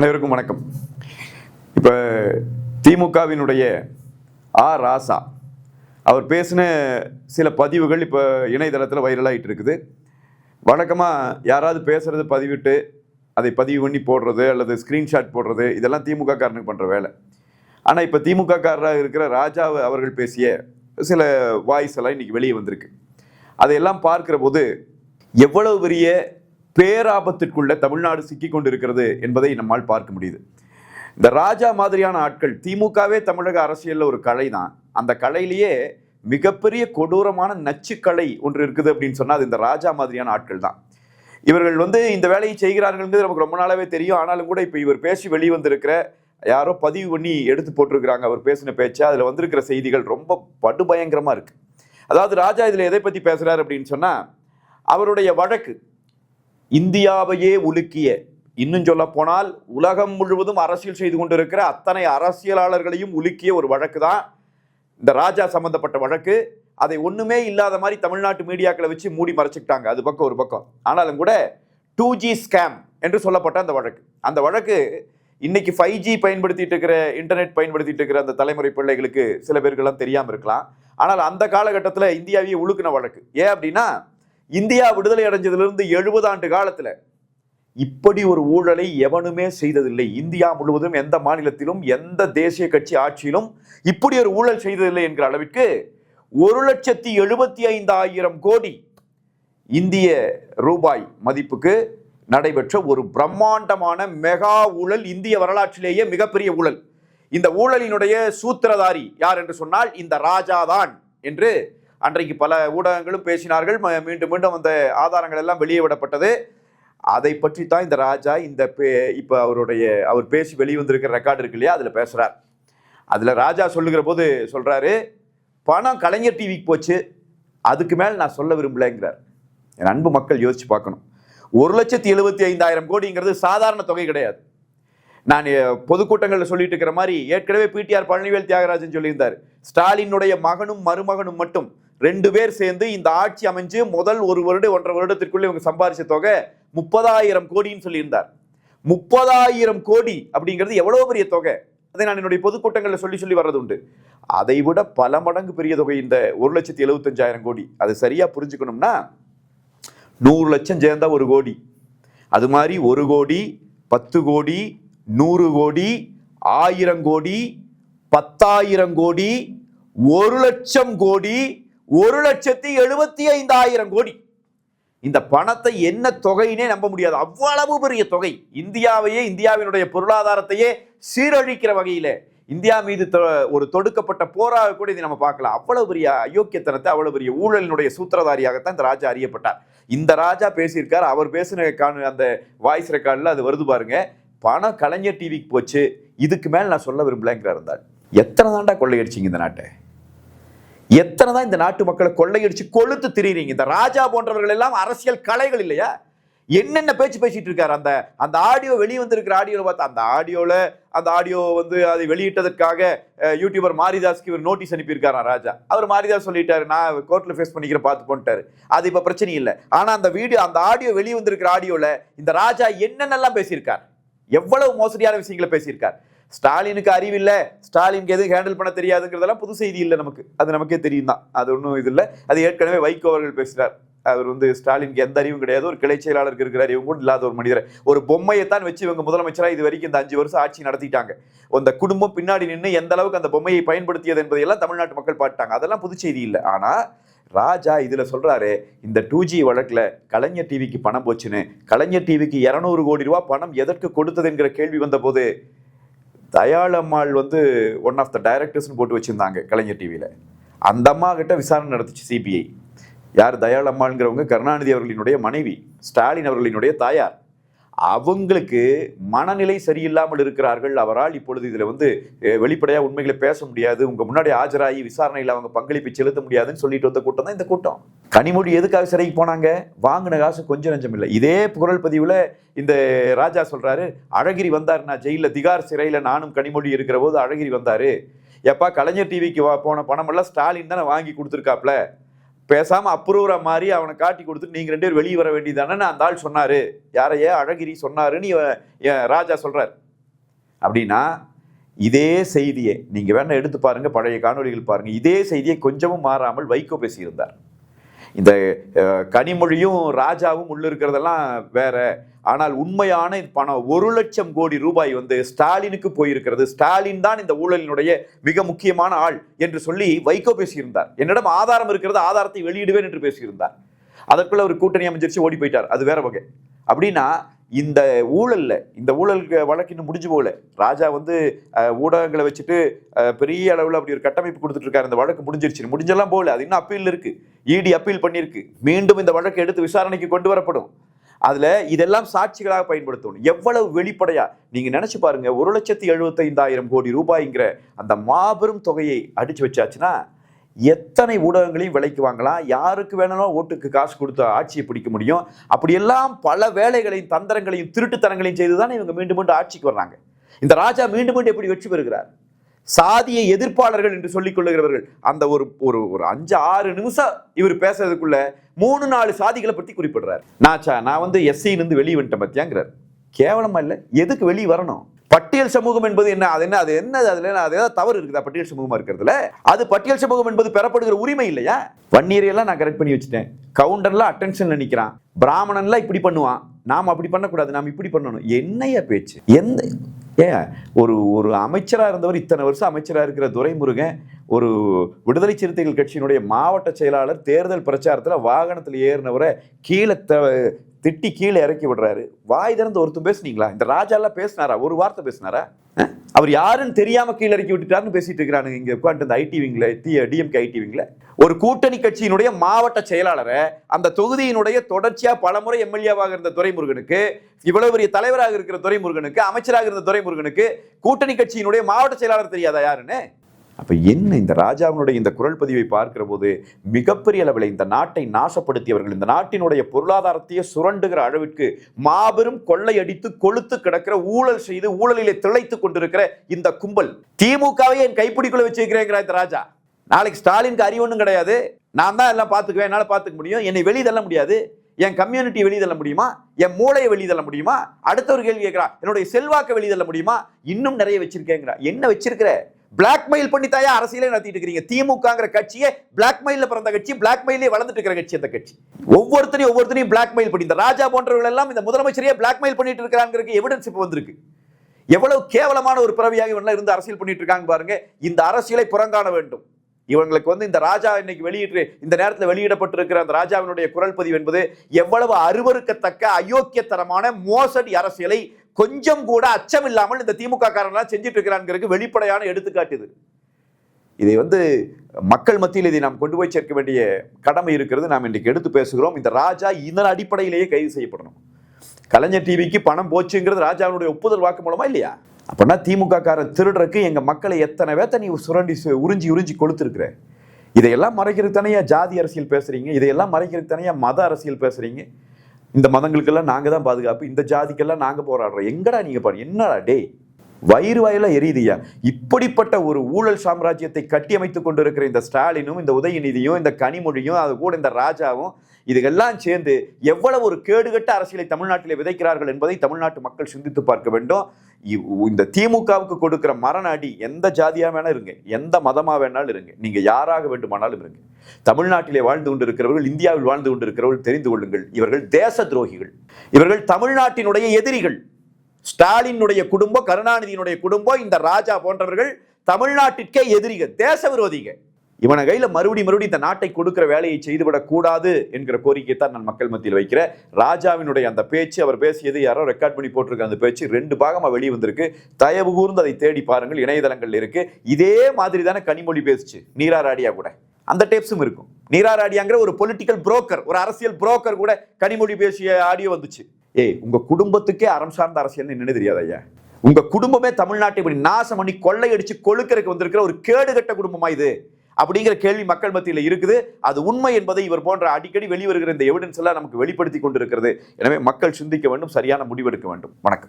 அனைவருக்கும் வணக்கம். இப்போ திமுகவினுடைய ராசா அவர் பேசின சில பதிவுகள் இப்போ இணையதளத்தில் வைரலாகிட்டு இருக்குது. வழக்கமாக யாராவது பேசுறது பதிவிட்டு அதை பதிவு பண்ணி போடுறது அல்லது ஸ்க்ரீன்ஷாட் போடுறது இதெல்லாம் திமுக காரனுக்கு பண்ணுற வேலை. ஆனால் இப்போ திமுக காரராக இருக்கிற ராஜா அவர்கள் பேசிய சில வாய்ஸ் எல்லாம் இன்னைக்கு வெளியே வந்திருக்கு. அதையெல்லாம் பார்க்கிற போது எவ்வளவு பெரிய பேராபத்திற்குள்ள தமிழ்நாடு சிக்கி கொண்டு இருக்கிறது என்பதை நம்மால் பார்க்க முடியுது. இந்த ராஜா மாதிரியான ஆட்கள், திமுகவே தமிழக அரசியல்ல ஒரு கலை தான். அந்த கலையிலேயே மிகப்பெரிய கொடூரமான நச்சுக்கலை ஒன்று இருக்குது அப்படின்னு சொன்னா அது இந்த ராஜா மாதிரியான ஆட்கள் தான். இவர்கள் இந்த வேலையை செய்கிறார்கள் நமக்கு ரொம்ப நாளாவே தெரியும். ஆனாலும் கூட இப்ப இவர் பேசி வெளிவந்திருக்கிற யாரோ பதிவு பண்ணி எடுத்து போட்டிருக்கிறாங்க அவர் பேசின பேச்சா. அதுல வந்திருக்கிற செய்திகள் ரொம்ப படுபயங்கரமா இருக்கு. அதாவது ராஜா இதுல எதை பத்தி பேசுறாரு அப்படின்னு சொன்னா, அவருடைய வழக்கு இந்தியாவையே உலுக்கிய, இன்னும் சொல்ல போனால் உலகம் முழுவதும் அரசியல் செய்து கொண்டிருக்கிற அத்தனை அரசியலாளர்களையும் உலுக்கிய ஒரு வழக்கு தான் இந்த ராஜா சம்பந்தப்பட்ட வழக்கு. அதை ஒண்ணுமே இல்லாத மாதிரி தமிழ்நாட்டு மீடியாக்களை வச்சு மூடி மறைச்சிக்கிட்டாங்க. அது பக்கம் ஒரு பக்கம். ஆனாலும் கூட 2G ஸ்கேம் என்று சொல்லப்பட்ட அந்த வழக்கு இன்னைக்கு 5G பயன்படுத்திட்டு இருக்கிற, இன்டர்நெட் பயன்படுத்திட்டு இருக்கிற அந்த தலைமுறை பிள்ளைகளுக்கு சில பேருக்கெல்லாம் தெரியாம இருக்கலாம். ஆனால் அந்த காலகட்டத்தில் இந்தியாவையே உழுக்கின வழக்கு. ஏன் அப்படின்னா, இந்தியா விடுதலை அடைஞ்சதிலிருந்து 70 ஆண்டு காலத்துல இப்படி ஒரு ஊழலை எவனுமே செய்ததில்லை. இந்தியா முழுவதும் எந்த மாநிலத்திலும் எந்த தேசிய கட்சி ஆட்சியிலும் இப்படி ஒரு ஊழல் செய்ததில்லை என்கிற அளவிற்கு 1,75,000 கோடி இந்திய ரூபாய் மதிப்புக்கு நடைபெற்ற ஒரு பிரம்மாண்டமான மெகா ஊழல், இந்திய வரலாற்றிலேயே மிகப்பெரிய ஊழல். இந்த ஊழலினுடைய சூத்திரதாரி யார் என்று சொன்னால் இந்த ராஜா தான் என்று அன்றைக்கு பல ஊடகங்களும் பேசினார்கள். மீண்டும் மீண்டும் அந்த ஆதாரங்கள் எல்லாம் வெளியே விடப்பட்டது. அதை பற்றி தான் இந்த ராஜா இப்ப அவர் பேசி வெளிவந்திருக்கிற ரெக்கார்டு இருக்கு இல்லையா, அதுல பேசுறார். அதுல ராஜா சொல்லுகிற போது சொல்றாரு, பணம் கலைஞர் டிவிக்கு போச்சு, அதுக்கு மேல நான் சொல்ல விரும்பலைங்கிறார். என் அன்பு மக்கள் யோசிச்சு பார்க்கணும். 1,75,000 கோடிங்கிறது சாதாரண தொகை கிடையாது. நான் பொதுக்கூட்டங்களில் சொல்லிட்டு இருக்கிற மாதிரி ஏற்கனவே பிடிஆர் பழனிவேல் தியாகராஜன் சொல்லியிருந்தார், ஸ்டாலினுடைய மகனும் மருமகனும் மட்டும் 2 பேர் சேர்ந்து இந்த ஆட்சி அமைஞ்சு முதல் 1.5 வருடத்திற்குள்ளே இவங்க சம்பாதிச்ச தொகை 30,000 கோடின்னு சொல்லியிருந்தார். 30,000 கோடி அப்படிங்கிறது எவ்வளவு பெரிய தொகை. அதை நான் என்னுடைய பொதுக்கூட்டங்களில் சொல்லி வர்றது உண்டு. அதை விட பல மடங்கு பெரிய தொகை இந்த 1,75,000 கோடி. அது சரியா புரிஞ்சுக்கணும்னா 100 லட்சம் சேர்ந்தா 1 கோடி. அது மாதிரி 1 கோடி, 10 கோடி, 100 கோடி, 1000 கோடி, 10,000 கோடி, 1 லட்சம் கோடி, 1,75,000 கோடி. இந்த பணத்தை என்ன தொகையினே நம்ப முடியாது. அவ்வளவு பெரிய தொகை. இந்தியாவினுடைய பொருளாதாரத்தையே சீரழிக்கிற வகையில இந்தியா மீது ஒரு தொடுக்கப்பட்ட போராக கூட இதை நம்ம பார்க்கலாம். அவ்வளவு பெரிய அயோக்கியத்தனத்தை, அவ்வளவு பெரிய ஊழலினுடைய சூத்திரதாரியாகத்தான் இந்த ராஜா அறியப்பட்டார். இந்த ராஜா பேசியிருக்கார். அவர் பேசின அந்த வாய்ஸ் ரெக்கார்டில் அது வருது பாருங்க. பணம் கலைஞர் டிவிக்கு போச்சு, இதுக்கு மேல நான் சொல்ல விரும்பலங்கிறார். இருந்தால் எத்தனை தாண்டா கொள்ளையடிச்சிங்க இந்த நாட்டை? எத்தனை தான் இந்த நாட்டு மக்களை கொள்ளையடிச்சு கொளுத்து திரிறீங்க? இந்த ராஜா போன்றவர்கள் எல்லாம் அரசியல் கலைகள் இல்லையா? என்னென்ன பேச்சு பேசிட்டு இருக்காரு. அந்த ஆடியோ வெளியே வந்திருக்கிற ஆடியோவில் பார்த்தா, அந்த ஆடியோ அதை வெளியிட்டதற்காக யூடியூபர் மாரிதாஸ்க்கு இவர் நோட்டீஸ் அனுப்பியிருக்காரா ராஜா. அவர் மாரிதாஸ் சொல்லிட்டாரு, நான் கோர்ட்ல ஃபேஸ் பண்ணிக்கிற பார்த்து போட்டாரு. அது இப்ப பிரச்சனை இல்லை. ஆனா அந்த ஆடியோ வெளியே வந்திருக்கிற ஆடியோல இந்த ராஜா என்னென்னலாம் பேசியிருக்கார், எவ்வளவு மோசடியான விஷயங்களை பேசியிருக்கார். ஸ்டாலினுக்கு அறிவில்லை, ஸ்டாலினுக்கு எதுவும் ஹேண்டில் பண்ண தெரியாதுங்கிறதெல்லாம் புது செய்தி இல்லை நமக்கு. அது நமக்கே தெரியும் தான். அது ஒன்றும் இது இல்லை. அது ஏற்கனவே வைகோ அவர்கள் பேசுகிறார். அவர் ஸ்டாலினுக்கு எந்த அறிவும் கிடையாது, ஒரு கிளை செயலாளருக்கு இருக்கிற அறிவும் கூட இல்லாத ஒரு மனிதர். ஒரு பொம்மையைத்தான் வச்சு இவங்க முதலமைச்சராக இது வரைக்கும் இந்த 5 வருஷம் ஆட்சி நடத்திட்டாங்க. அந்த குடும்பம் பின்னாடி நின்று எந்த அளவுக்கு அந்த பொம்மையை பயன்படுத்தியது என்பதையெல்லாம் தமிழ்நாட்டு மக்கள் பார்த்தாங்க. அதெல்லாம் புது செய்தி இல்லை. ஆனா ராஜா இதுல சொல்றாரு, இந்த 2G வழக்குல கலைஞர் டிவிக்கு பணம் போச்சுன்னு. கலைஞர் டிவிக்கு 200 கோடி ரூபாய் பணம் எதற்கு கொடுத்தது என்கிற கேள்வி வந்த போது தயாளம்மாள் ஒன் ஆஃப் த டைரக்டர்ஸ்னு போட்டு வச்சிருந்தாங்க கலைஞர் டிவியில. அந்த அம்மா கிட்ட விசாரணை நடத்துச்சு சிபிஐ. யார் தயாளம்மாள்ங்கிறவங்க? கருணாநிதி அவர்களினுடைய மனைவி, ஸ்டாலின் அவர்களினுடைய தாயார். அவங்களுக்கு மனநிலை சரியில்லாமல் இருக்கிறார்கள். அவரால் இப்பொழுது இதுல வெளிப்படையா உண்மைகளை பேச முடியாது, உங்க முன்னாடி ஆஜராகி விசாரணையில் அவங்க பங்களிப்பு செலுத்த முடியாதுன்னு சொல்லிட்டு வந்த கூட்டம் தான் இந்த கூட்டம். கனிமொழி எதுக்காக சிறைக்கு போனாங்க? வாங்கின காசு கொஞ்சம் நஞ்சம் இல்லை. இதே குரல் பதிவுல இந்த ராஜா சொல்றாரு, அழகிரி வந்தார், நான் ஜெயில திகார் சிறையில நானும் கனிமொழி இருக்கிற போது அழகிரி வந்தாரு. எப்பா கலைஞர் டிவிக்கு போன பணம் எல்லாம் ஸ்டாலின் தானே வாங்கி கொடுத்துருக்காப்ல, பேசாம அப்ரூவரா மாதிரி அவனை காட்டி கொடுத்துட்டு நீங்க 2 பேரும் வெளியே வர வேண்டியதானே அந்த ஆள் சொன்னாரு. யாரையே? அழகிரி சொன்னாருன்னு ராஜா சொல்றாரு. அப்படின்னா இதே செய்தியை நீங்க வேணா எடுத்து பாருங்க, பழைய காணொலிகள் பாருங்க, இதே செய்தியை கொஞ்சமும் மாறாமல் வைகோ பேசியிருந்தார். இந்த கனிமொழியும் ராஜாவும் உள்ள இருக்கிறதெல்லாம் வேற, ஆனால் உண்மையான பணம் 1,00,000 கோடி ரூபாய் ஸ்டாலினுக்கு போயிருக்கிறது, ஸ்டாலின் தான் இந்த ஊழலினுடைய மிக முக்கியமான ஆள் என்று சொல்லி வைகோ பேசியிருந்தார். என்னிடம் ஆதாரம் இருக்கிறது, ஆதாரத்தை வெளியிடுவேன் என்று பேசியிருந்தார். அதற்குள்ள ஒரு கூட்டணி அமைஞ்சிருச்சு, ஓடி போயிட்டார், அது வேற வகை. அப்படின்னா இந்த ஊழல் வழக்கு இன்னும் முடிஞ்சு போகல. ராஜா ஊடகங்களை வச்சுட்டு பெரிய அளவில் அப்படி ஒரு கட்டமைப்பு கொடுத்துட்டு இருக்காரு. இந்த வழக்கு முடிஞ்செல்லாம் போகல, அது இன்னும் அப்பீல் இருக்கு, இடி அப்பீல் பண்ணியிருக்கு. மீண்டும் இந்த வழக்கு எடுத்து விசாரணைக்கு கொண்டு வரப்படும். அதுல இதெல்லாம் சாட்சிகளாக பயன்படுத்தணும். எவ்வளவு வெளிப்படையா நீங்க நினைச்சு பாருங்க. 1,75,000 கோடி ரூபாய்ங்கிற அந்த மாபெரும் தொகையை அடிச்சு வச்சாச்சுன்னா எத்தனை ஊடகங்களையும் விலைக்கு வாங்கலாம், யாருக்கு வேணாலும் ஓட்டுக்கு காசு கொடுத்து ஆட்சியை பிடிக்க முடியும். அப்படியெல்லாம் பல வேலைகளையும் தந்திரங்களையும் திருட்டுத்தனங்களையும் செய்துதான் இவங்க மீண்டும் மீண்டும் ஆட்சிக்கு வர்றாங்க. இந்த ராஜா மீண்டும் மீண்டும் எப்படி வெற்றி பெறுகிறார்? சாதிய எதிர்ப்பாளர்கள் என்று சொல்லிக் கொள்ளுகிறவர்கள் அந்த ஒரு 5-6 நிமிஷம் இவர் பேசுறதுக்குள்ள 3-4 சாதிகளை பற்றி குறிப்பிடுறாரு. நான் எஸ்சின்னு வெளியே வந்துட்டேன் பத்தியாங்கிறார். கேவலமா இல்லை? எதுக்கு வெளியே வரணும்? பட்டியல் சமூகம் என்பது என்ன? அது ஏதாவது தவறு இருக்குதா பட்டியல் சமூகமா இருக்கிறதுல? அது பட்டியல் சமூகம் என்பது பெறப்படுகிற உரிமை இல்லையா? வன்னியரையெல்லாம் நான் கரெக்ட் பண்ணி வச்சுட்டேன். கவுண்டர்லாம் அட்டென்ஷன்ல நிக்கிறான், பிராமணன்லாம் இப்படி பண்ணுவான், நாம் அப்படி பண்ணக்கூடாது, நாம் இப்படி பண்ணணும். என்னையா பேச்சு? ஒரு அமைச்சரா இருந்தவர், இத்தனை வருஷம் அமைச்சரா இருக்கிற துரைமுருகன், ஒரு விடுதலை சிறுத்தைகள் கட்சியினுடைய மாவட்ட செயலாளர், தேர்தல் பிரச்சாரத்துல வாகனத்தில் ஏறினவரை திட்டி கீழே இறக்கி விடுறாரு. வாய் திறந்து ஒருத்தர் பேசுனீங்களா? இந்த ராஜா எல்லாம் பேசினாரா? ஒரு வார்த்தை பேசினாரா? அவர் யாருன்னு தெரியாம கீழே இறக்கி விட்டுட்டாருன்னு பேசிட்டு இருக்கிறானுங்க இங்க உட்காந்து இந்த ஐடி விங்ல, டிஎம்கே ஐடி விங்ல. ஒரு கூட்டணி கட்சியினுடைய மாவட்ட செயலாளரை, அந்த தொகுதியினுடைய தொடர்ச்சியா பலமுறை எம்எல்ஏவாக இருந்த துரைமுருகனுக்கு, இவ்வளவு பெரிய தலைவராக இருக்கிற துரைமுருகனுக்கு, அமைச்சராக இருந்த துரைமுருகனுக்கு கூட்டணி கட்சியினுடைய மாவட்ட செயலாளர் தெரியாதா யாருன்னு? அப்ப என்ன இந்த ராஜாவினுடைய இந்த குரல் பதிவை பார்க்கிற போது மிகப்பெரிய அளவில் இந்த நாட்டை நாசப்படுத்தியவர்கள், இந்த நாட்டினுடைய பொருளாதாரத்தையே சுரண்டுகிற அளவிற்கு மாபெரும் கொள்ளையடித்து கொளுத்து கிடக்கிற, ஊழல் செய்து ஊழலிலே திளைத்துக் கொண்டிருக்கிற இந்த கும்பல், திமுகவை என் கைப்பிடிக்குள்ள வச்சிருக்கிறேங்கிற இந்த ராஜா. நாளைக்கு ஸ்டாலினுக்கு அறிவு ஒன்றும் கிடையாது, நான் தான் எல்லாம் பார்த்துக்குவேன், என்னால் பார்த்துக்க முடியும், என்னை வெளியே தள்ள முடியாது, என் கம்யூனிட்டி வெளியே தள்ள முடியுமா, என் மூளையை வெளியே தள்ள முடியுமா, அடுத்த ஒரு கேள்வி கேட்கிறா, என்னுடைய செல்வாக்கை வெளியே தள்ள முடியுமா, இன்னும் நிறைய வச்சிருக்கேங்கிறா. என்ன வச்சிருக்கிற? பிளாக்மெயில் பண்ணித்தாயா அரசியலே நடத்திட்டு இருக்கிறீங்க. திமுகங்கிற கட்சியே பிளாக்மெயில பிறந்த கட்சி, பிளாக்மெயிலே வளர்ந்துட்டு இருக்கிற கட்சி அந்த கட்சி. ஒவ்வொருத்தரையும் பிளாக்மெயில் பண்ணி, இந்த ராஜா போன்றவர்கள் எல்லாம் இந்த முதலமைச்சரையே பிளாக்மெயில் பண்ணிட்டு இருக்கிறாங்க. எவிடன்ஸ் இப்ப வந்திருக்கு. எவ்வளவு கேவலமான ஒரு பிறவியாக இவங்க இருந்து அரசியல் பண்ணிட்டு இருக்காங்க பாருங்க. இந்த அரசியலை புறங்காண வேண்டும். இவங்களுக்கு இந்த ராஜா இன்னைக்கு இந்த நேரத்தில் வெளியிடப்பட்டிருக்கிற அந்த ராஜாவினுடைய குரல் பதிவு என்பது எவ்வளவு அருவருக்கத்தக்க அயோக்கியத்தனமான மோசடி அரசியலை கொஞ்சம் கூட அச்சம் இல்லாமல் இந்த திமுக காரங்களா செஞ்சிட்டு இருக்கிறாங்க வெளிப்படையான எடுத்துக்காட்டு. இதை மக்கள் மத்தியில் இதை நாம் கொண்டு போய் சேர்க்க வேண்டிய கடமை இருக்கிறது. நாம் இன்றைக்கு எடுத்து பேசுகிறோம். இந்த ராஜா இதன் அடிப்படையிலேயே கைது செய்யப்படணும். கலைஞர் டிவிக்கு பணம் போச்சுங்கிறது ராஜாவினுடைய ஒப்புதல் வாக்கு மூலமா இல்லையா? அப்படின்னா திமுக காரன் திருடுறதுக்கு எங்க மக்களை எத்தனை வேத்த நீ சுரண்டி உறிஞ்சி கொளுத்திருக்கிற. இதையெல்லாம் மறைக்கிறதுக்கு தனியா ஜாதி அரசியல் பேசுறீங்க, இதையெல்லாம் மறைக்கிறதுக்கு தனியா மத அரசியல் பேசுறீங்க. இந்த மதங்களுக்கெல்லாம் நாங்க தான் பாதுகாப்பு, இந்த ஜாதிக்கெல்லாம் நாங்க போராடுறோம். எங்கடா நீங்க பாரு, என்னடா டே, வயிறு வாயில எரியுதியா? இப்படிப்பட்ட ஒரு ஊழல் சாம்ராஜ்யத்தை கட்டியமைத்துக் கொண்டிருக்கிற இந்த ஸ்டாலினும், இந்த உதயநிதியும், இந்த கனிமொழியும், அது கூட இந்த ராஜாவும், இதுகெல்லாம் சேர்ந்து எவ்வளவு ஒரு கேடுகட்ட அரசியலை தமிழ்நாட்டிலே விதைக்கிறார்கள் என்பதை தமிழ்நாட்டு மக்கள் சிந்தித்து பார்க்க வேண்டும். இந்த திமுகவுக்கு கொடுக்கிற மரண அடி, எந்த ஜாதியா வேணா இருங்க, எந்த மதமா வேணாலும் இருங்க, நீங்க யாராக வேண்டுமானாலும் இருங்க, தமிழ்நாட்டிலே வாழ்ந்து கொண்டிருக்கிறவர்கள், இந்தியாவில் வாழ்ந்து கொண்டிருக்கிறவர்கள் தெரிந்து கொள்ளுங்கள், இவர்கள் தேச துரோகிகள், இவர்கள் தமிழ்நாட்டினுடைய எதிரிகள். ஸ்டாலினுடைய குடும்பம், கருணாநிதியினுடைய குடும்பம், இந்த ராஜா போன்றவர்கள் தமிழ்நாட்டிற்கே எதிரிகள், தேச விரோதிகள். இவனை கையில மறுபடியும் இந்த நாட்டை கொடுக்கிற வேலையை செய்துவிடக் கூடாது என்கிற கோரிக்கை தான் நான் மக்கள் மத்தியில் வைக்கிறேன். ராஜாவினுடைய அந்த பேச்சு, அவர் பேசியது யாரோ ரெக்கார்ட் பண்ணி போட்டிருக்க அந்த பேச்சு 2 பாகமா வெளியே வந்திருக்கு. தயவு கூர்ந்து அதை தேடி பாருங்கள், இணையதளங்கள் இருக்கு. இதே மாதிரி தானே கனிமொழி பேசிச்சு நீராராடியா கூட, அந்த டேப்ஸும் இருக்கும். நீராராடியாங்கிற ஒரு பொலிட்டிக்கல் புரோக்கர், ஒரு அரசியல் புரோக்கர் கூட கனிமொழி பேசிய ஆடியோ வந்துச்சு. உங்க குடும்பத்துக்கே அறம் சார்ந்த அரசியல் என்ன தெரியாது ஐயா? உங்க குடும்பமே தமிழ்நாட்டை இப்படி நாசம் பண்ணி கொள்ளையடிச்சு கொழுக்கிறதுக்கு வந்திருக்கிற ஒரு கேடுகட்ட குடும்பமா இது அப்படிங்கிற கேள்வி மக்கள் மத்தியில் இருக்குது. அது உண்மை என்பதை இவர் போன்ற அடிக்கடி வெளிவருகிற இந்த எவிடன்ஸ் எல்லாம் நமக்கு வெளிப்படுத்தி கொண்டிருக்கிறது. எனவே மக்கள் சிந்திக்க வேண்டும், சரியான முடிவெடுக்க வேண்டும். வணக்கம்.